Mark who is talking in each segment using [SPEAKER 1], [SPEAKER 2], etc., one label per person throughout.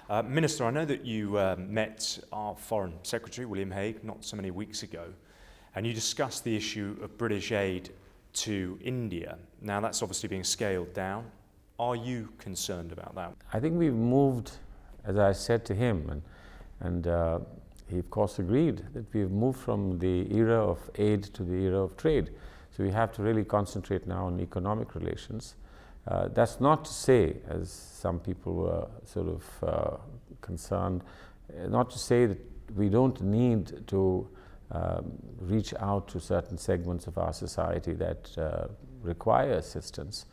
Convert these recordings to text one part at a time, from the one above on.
[SPEAKER 1] Minister, I know that you met our Foreign Secretary, William Hague, not so many weeks ago, and you discussed the issue of British aid to India. Now that's obviously being scaled down. Are you concerned about that?
[SPEAKER 2] I think we've moved, as I said to him, and he of course agreed, that we've moved from the era of aid to the era of trade. So we have to really concentrate now on economic relations. That's not to say, as some people were sort of concerned, not to say that we don't need to reach out to certain segments of our society that require assistance.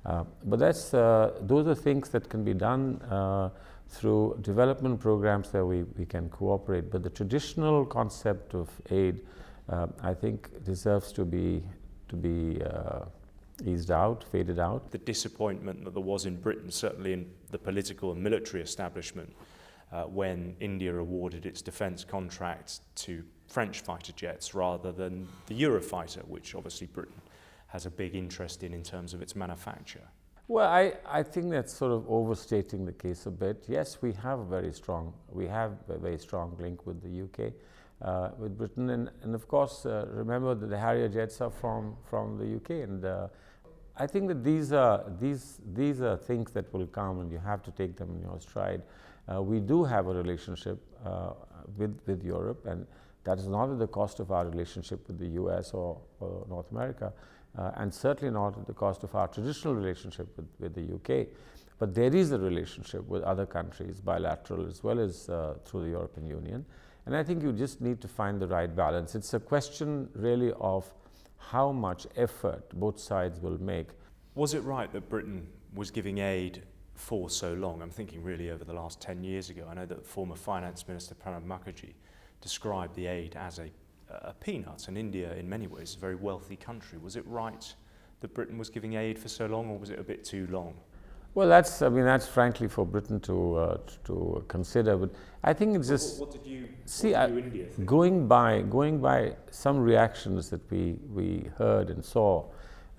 [SPEAKER 2] But those are things that can be done through development programs that we can cooperate. But the traditional concept of aid, I think, deserves to be eased out, faded out.
[SPEAKER 1] The disappointment that there was in Britain, certainly in the political and military establishment, when India awarded its defence contracts to French fighter jets rather than the Eurofighter, which obviously Britain has a big interest in terms of its manufacture.
[SPEAKER 2] Well, I think that's sort of overstating the case a bit. Yes, we have a very strong link with the UK. With Britain, and of course, remember that the Harrier jets are from the UK, and I think that these are things that will come, and you have to take them in your stride. We do have a relationship with Europe, and that is not at the cost of our relationship with the US or North America, and certainly not at the cost of our traditional relationship with the UK. But there is a relationship with other countries, bilateral as well as through the European Union. And I think you just need to find the right balance. It's a question really of how much effort both sides will make.
[SPEAKER 1] Was it right that Britain was giving aid for so long? I'm thinking really over the last 10 years ago. I know that former Finance Minister Pranab Mukherjee described the aid as a peanut, and India in many ways is a very wealthy country. Was it right that Britain was giving aid for so long, or was it a bit too long?
[SPEAKER 2] Well, that's frankly for Britain to consider. But I think it's just
[SPEAKER 1] what did you India think?
[SPEAKER 2] Going by some reactions that we heard and saw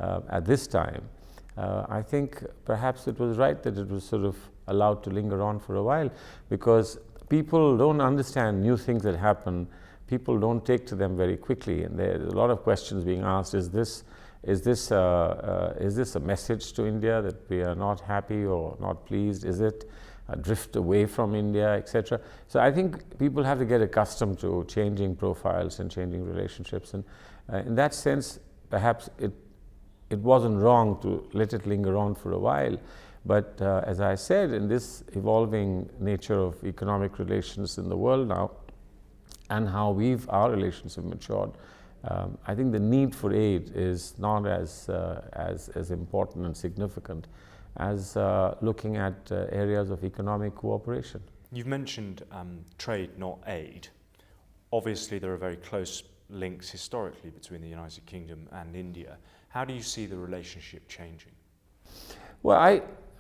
[SPEAKER 2] at this time. I think perhaps it was right that it was sort of allowed to linger on for a while, because people don't understand new things that happen. People don't take to them very quickly, and there's a lot of questions being asked. Is this a message to India that we are not happy or not pleased? Is it a drift away from India, etc.? So I think people have to get accustomed to changing profiles and changing relationships, and in that sense, perhaps it wasn't wrong to let it linger on for a while. But as I said, in this evolving nature of economic relations in the world now, and how our relations have matured, I think the need for aid is not as important and significant as looking at areas of economic cooperation.
[SPEAKER 1] You've mentioned trade, not aid. Obviously, there are very close links historically between the United Kingdom and India. How do you see the relationship changing?
[SPEAKER 2] Well,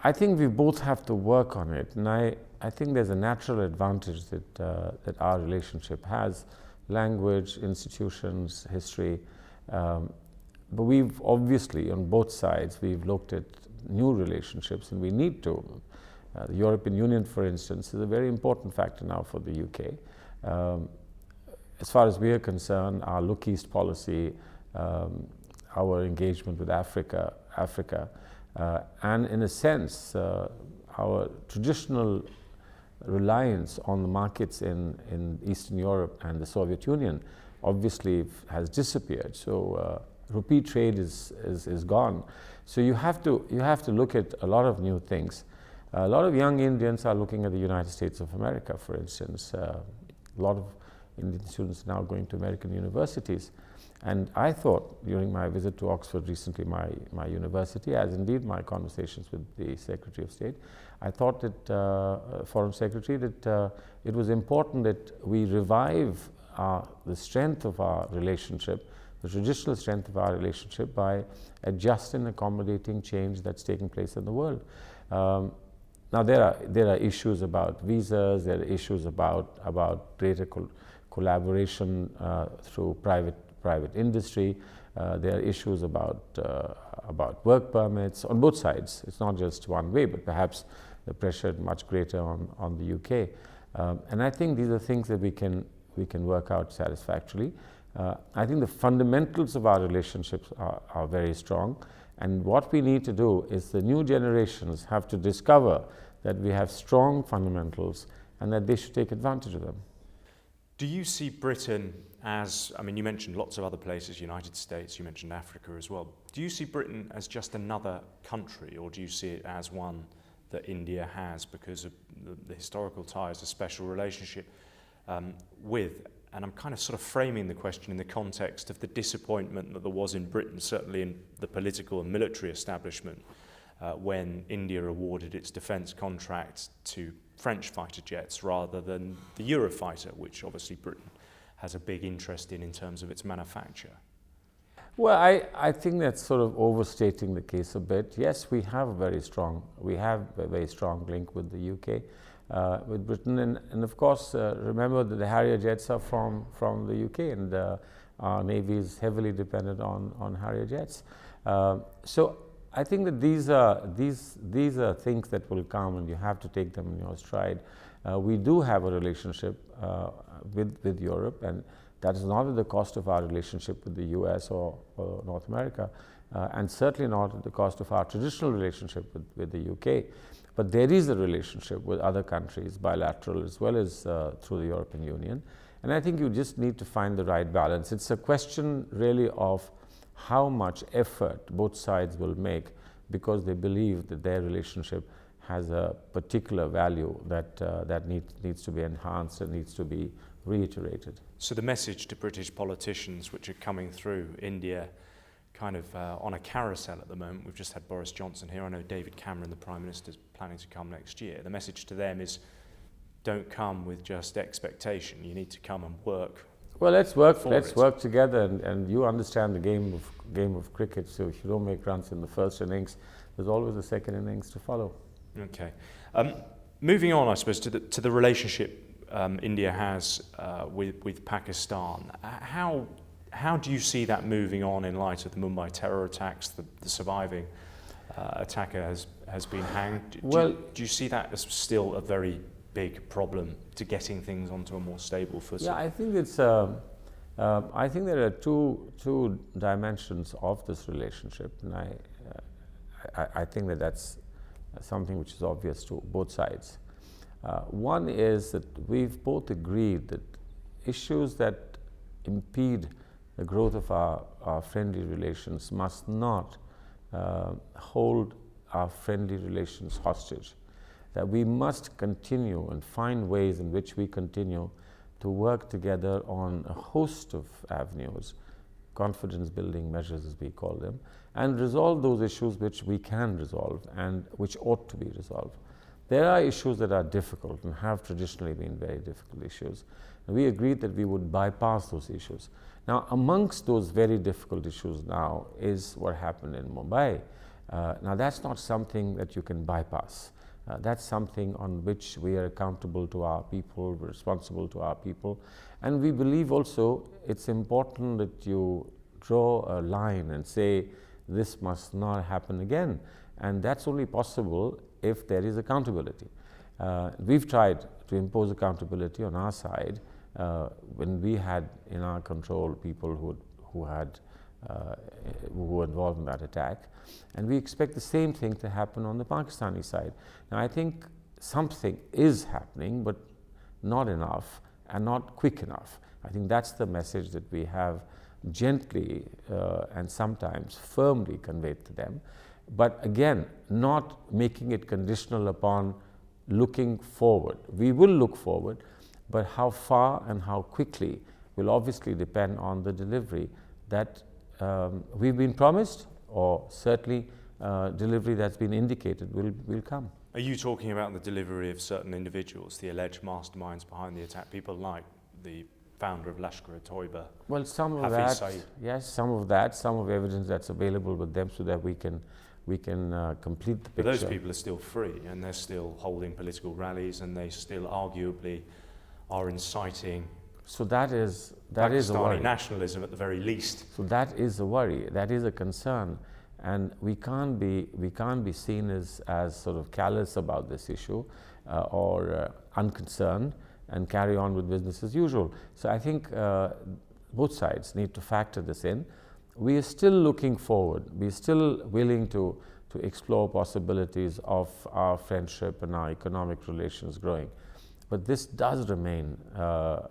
[SPEAKER 2] I think we both have to work on it, and I think there's a natural advantage that our relationship has. Language, institutions, history, but we've obviously, on both sides, we've looked at new relationships, and we need to. The European Union, for instance, is a very important factor now for the UK. As far as we are concerned, our Look East policy, our engagement with Africa, and in a sense, our traditional reliance on the markets in Eastern Europe and the Soviet Union obviously has disappeared. So rupee trade is gone. So you have to look at a lot of new things. A lot of young Indians are looking at the United States of America, for instance. A lot of Indian students now going to American universities. And I thought during my visit to Oxford recently, my university, as indeed my conversations with the Secretary of State, I thought that, Foreign Secretary, that it was important that we revive the strength of our relationship, the traditional strength of our relationship, by adjusting and accommodating change that's taking place in the world. Now there are issues about visas, there are issues about greater collaboration through private industry. There are issues about work permits on both sides. It's not just one way, but perhaps the pressure much greater on the UK. And I think these are things that we can work out satisfactorily. I think the fundamentals of our relationships are very strong, and what we need to do is the new generations have to discover that we have strong fundamentals and that they should take advantage of them.
[SPEAKER 1] Do you see Britain as, I mean, you mentioned lots of other places, United States, you mentioned Africa as well. Do you see Britain as just another country, or do you see it as one that India has because of the historical ties, a special relationship with? And I'm kind of sort of framing the question in the context of the disappointment that there was in Britain, certainly in the political and military establishment, when India awarded its defence contracts to French fighter jets rather than the Eurofighter, which obviously Britain has a big interest in terms of its manufacture.
[SPEAKER 2] Well, I think that's sort of overstating the case a bit. Yes, we have a very strong link with the UK, with Britain, and of course, remember that the Harrier jets are from the UK, and our Navy is heavily dependent on Harrier jets. So I think that these are things that will come, and you have to take them in your stride. We do have a relationship with Europe, and that is not at the cost of our relationship with the US or North America, and certainly not at the cost of our traditional relationship with the UK. But there is a relationship with other countries, bilateral as well as through the European Union. And I think you just need to find the right balance. It's a question really of how much effort both sides will make, because they believe that their relationship has a particular value that needs to be enhanced and needs to be reiterated.
[SPEAKER 1] So the message to British politicians which are coming through India kind of on a carousel at the moment, we've just had Boris Johnson here, I know David Cameron, the Prime Minister, is planning to come next year. The message to them is don't come with just expectation, you need to come and work.
[SPEAKER 2] Well, let's work together, and you understand the game of cricket, so if you don't make runs in the first innings, there's always a second innings to follow.
[SPEAKER 1] Okay. Moving on, I suppose, to the relationship India has with Pakistan. How do you see that moving on in light of the Mumbai terror attacks? The surviving attacker has been hanged. Do you see that as still a very big problem to getting things onto a more stable footing?
[SPEAKER 2] Yeah, I think it's. I think there are two dimensions of this relationship, and I think that's something which is obvious to both sides. One is that we've both agreed that issues that impede the growth of our friendly relations must not hold our friendly relations hostage. That we must continue and find ways in which we continue to work together on a host of avenues, confidence building measures as we call them, and resolve those issues which we can resolve and which ought to be resolved. There are issues that are difficult and have traditionally been very difficult issues, and we agreed that we would bypass those issues. Now, amongst those very difficult issues now is what happened in Mumbai. Now, that's not something that you can bypass. That's something on which we are accountable to our people, we're responsible to our people, and we believe also it's important that you draw a line and say this must not happen again, and that's only possible if there is accountability. We've tried to impose accountability on our side when we had in our control people who were involved in that attack, and we expect the same thing to happen on the Pakistani side. Now, I think something is happening, but not enough and not quick enough. I think that's the message that we have gently and sometimes firmly conveyed to them, but again, not making it conditional upon looking forward. We will look forward, but how far and how quickly will obviously depend on the delivery that we've been promised, or certainly delivery that's been indicated will come.
[SPEAKER 1] Are you talking about the delivery of certain individuals, the alleged masterminds behind the attack, people like the founder of Lashkar-e-Toiba?
[SPEAKER 2] Well, some of
[SPEAKER 1] Haffi
[SPEAKER 2] that, yes, some of evidence that's available with them, so that we can complete the picture.
[SPEAKER 1] But those people are still free, and they're still holding political rallies, and they still arguably are inciting.
[SPEAKER 2] So that is a worry.
[SPEAKER 1] Nationalism at the very least.
[SPEAKER 2] So that is a worry. That is a concern, and we can't be seen as sort of callous about this issue or unconcerned and carry on with business as usual. So I think both sides need to factor this in. We are still looking forward. We are still willing to explore possibilities of our friendship and our economic relations growing. But this does remain a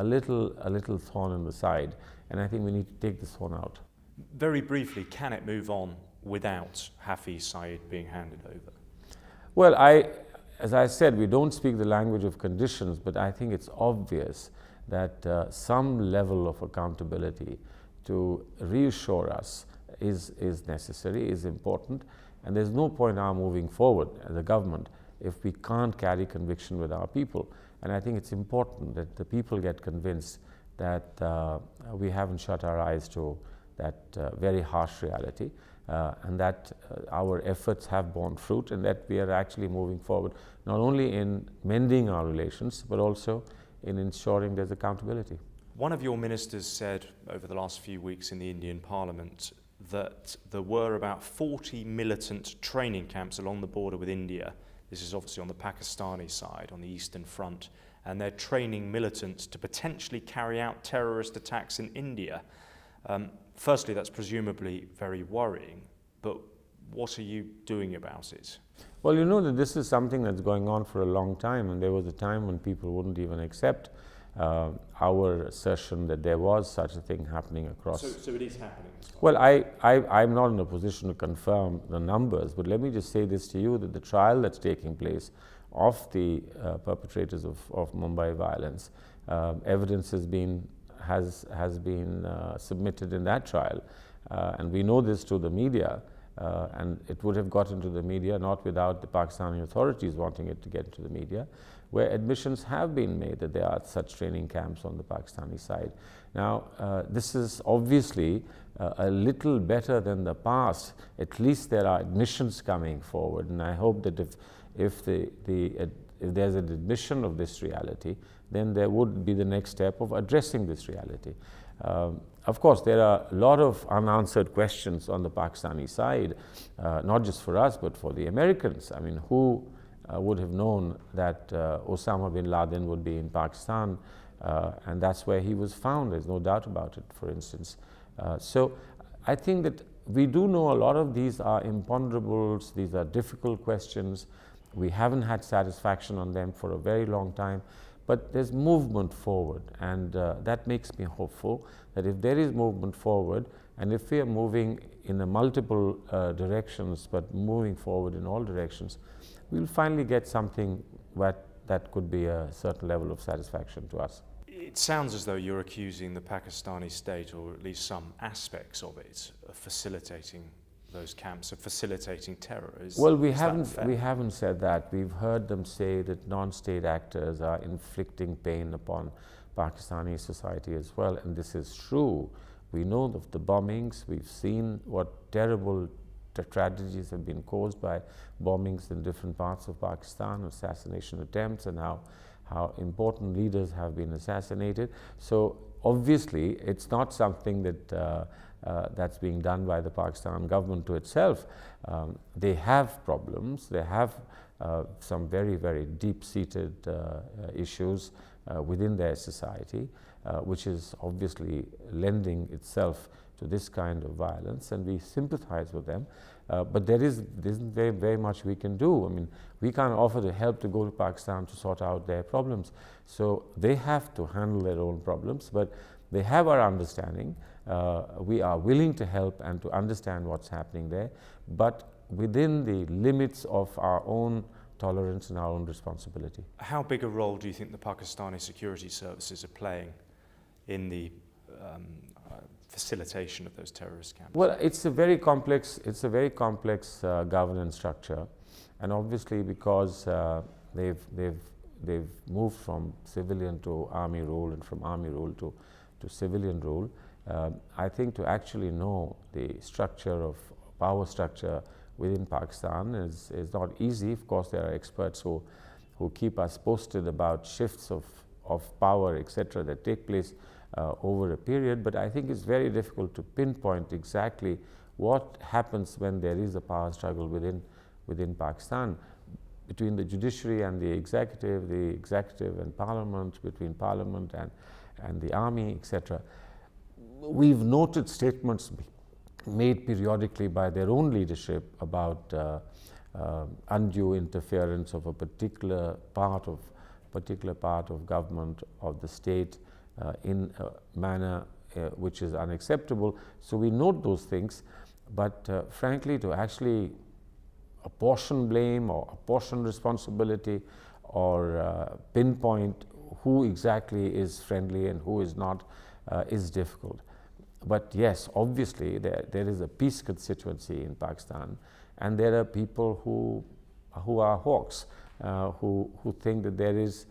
[SPEAKER 2] little thorn in the side, and I think we need to take this thorn out.
[SPEAKER 1] Very briefly, can it move on without Haffi Saeed being handed over?
[SPEAKER 2] Well, as I said, we don't speak the language of conditions, but I think it's obvious that some level of accountability to reassure us is necessary, is important, and there's no point now moving forward as a government if we can't carry conviction with our people. And I think it's important that the people get convinced that we haven't shut our eyes to that very harsh reality, and that our efforts have borne fruit, and that we are actually moving forward, not only in mending our relations, but also in ensuring there's accountability.
[SPEAKER 1] One of your ministers said over the last few weeks in the Indian Parliament that there were about 40 militant training camps along the border with India. This is obviously on the Pakistani side, on the Eastern Front, and they're training militants to potentially carry out terrorist attacks in India. Firstly, that's presumably very worrying, but what are you doing about it?
[SPEAKER 2] Well, you know that this is something that's going on for a long time, and there was a time when people wouldn't even accept our assertion that there was such a thing happening across.
[SPEAKER 1] So it is happening?
[SPEAKER 2] Well, I'm not in a position to confirm the numbers, but let me just say this to you, that the trial that's taking place of the perpetrators of Mumbai violence, evidence has been submitted in that trial, and we know this to the media, and it would have gotten to the media not without the Pakistani authorities wanting it to get to the media, where admissions have been made that there are such training camps on the Pakistani side. Now, this is obviously a little better than the past. At least there are admissions coming forward, and I hope that if there's an admission of this reality, then there would be the next step of addressing this reality. Of course, there are a lot of unanswered questions on the Pakistani side, not just for us, but for the Americans. I mean, who would have known that Osama bin Laden would be in Pakistan, and that's where he was found, there's no doubt about it, for instance. So I think that we do know a lot of these are imponderables, these are difficult questions. We haven't had satisfaction on them for a very long time, but there's movement forward, and that makes me hopeful that if there is movement forward, and if we are moving in the multiple directions, but moving forward in all directions, we'll finally get something that could be a certain level of satisfaction to us.
[SPEAKER 1] It sounds as though you're accusing the Pakistani state, or at least some aspects of it, of facilitating those camps, of facilitating terror.
[SPEAKER 2] Well, we haven't said that. We've heard them say that non-state actors are inflicting pain upon Pakistani society as well, and this is true. We know of the bombings. We've seen what terrible tragedies have been caused by bombings in different parts of Pakistan, assassination attempts, and how important leaders have been assassinated. So obviously, it's not something that that's being done by the Pakistan government to itself. They have problems. They have some very, very deep-seated issues within their society, which is obviously lending itself to this kind of violence, and we sympathize with them. But there isn't very, very much we can do. I mean, we can't offer the help to go to Pakistan to sort out their problems. So they have to handle their own problems, but they have our understanding. We are willing to help and to understand what's happening there, but within the limits of our own tolerance and our own responsibility.
[SPEAKER 1] How big a role do you think the Pakistani security services are playing in the facilitation of those terrorist camps?
[SPEAKER 2] Well, it's a very complex governance structure, and obviously because they've moved from civilian to army rule and from army rule to civilian rule. I think to actually know the structure of power structure within Pakistan is not easy. Of course, there are experts who keep us posted about shifts of power, etc., that take place over a period, but I think it's very difficult to pinpoint exactly what happens when there is a power struggle within Pakistan, between the judiciary and the executive and parliament, between parliament and the army, etc. We've noted statements made periodically by their own leadership about undue interference of a particular part of government, of the state, in a manner which is unacceptable. So we note those things, but frankly, to actually apportion blame or apportion responsibility or pinpoint who exactly is friendly and who is not is difficult. But yes, obviously there is a peace constituency in Pakistan, and there are people who are hawks, who think that there is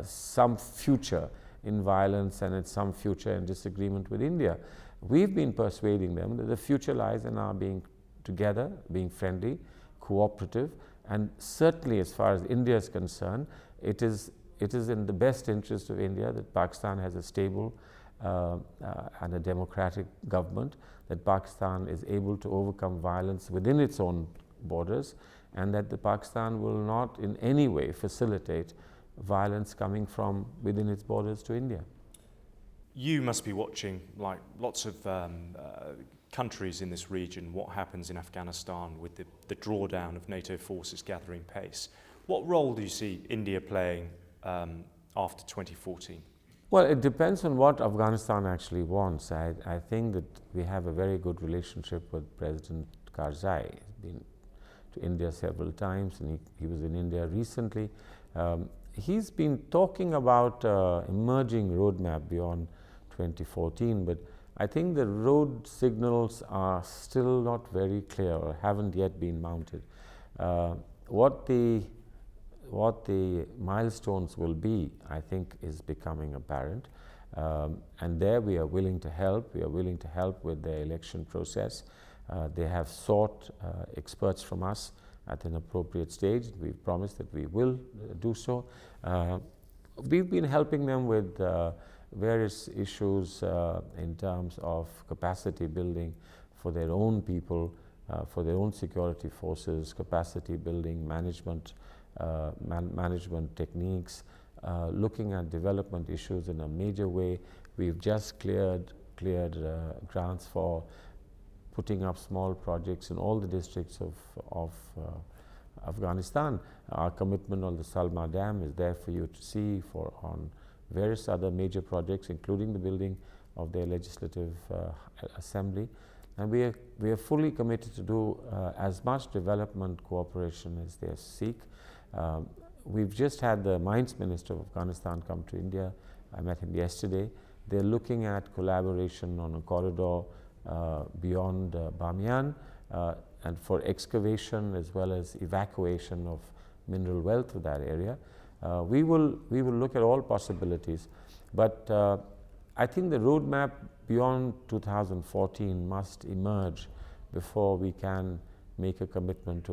[SPEAKER 2] some future in violence and it's some future in disagreement with India. We've been persuading them that the future lies in our being together, being friendly, cooperative, and certainly as far as India is concerned, it is in the best interest of India that Pakistan has a stable and a democratic government, that Pakistan is able to overcome violence within its own borders, and that the Pakistan will not in any way facilitate violence coming from within its borders to India.
[SPEAKER 1] You must be watching, like lots of countries in this region, what happens in Afghanistan with the drawdown of NATO forces gathering pace. What role do you see India playing after 2014?
[SPEAKER 2] Well, it depends on what Afghanistan actually wants. I think that we have a very good relationship with President Karzai. He's been to India several times, and he was in India recently. He's been talking about emerging roadmap beyond 2014, but I think the road signals are still not very clear or haven't yet been mounted. What the milestones will be, I think, is becoming apparent, and there we are willing to help. We are willing to help with the election process. They have sought experts from us at an appropriate stage. We've promised that we will do so. We've been helping them with various issues in terms of capacity building for their own people, for their own security forces, capacity building, management techniques, looking at development issues in a major way. We've just cleared grants for putting up small projects in all the districts of Afghanistan. Our commitment on the Salma Dam is there for you to see, on various other major projects, including the building of their legislative assembly. And we are fully committed to do as much development cooperation as they seek. We've just had the Mines Minister of Afghanistan come to India. I met him yesterday. They're looking at collaboration on a corridor beyond Bamiyan, and for excavation as well as evacuation of mineral wealth to that area. We will look at all possibilities, but I think the roadmap beyond 2014 must emerge before we can make a commitment to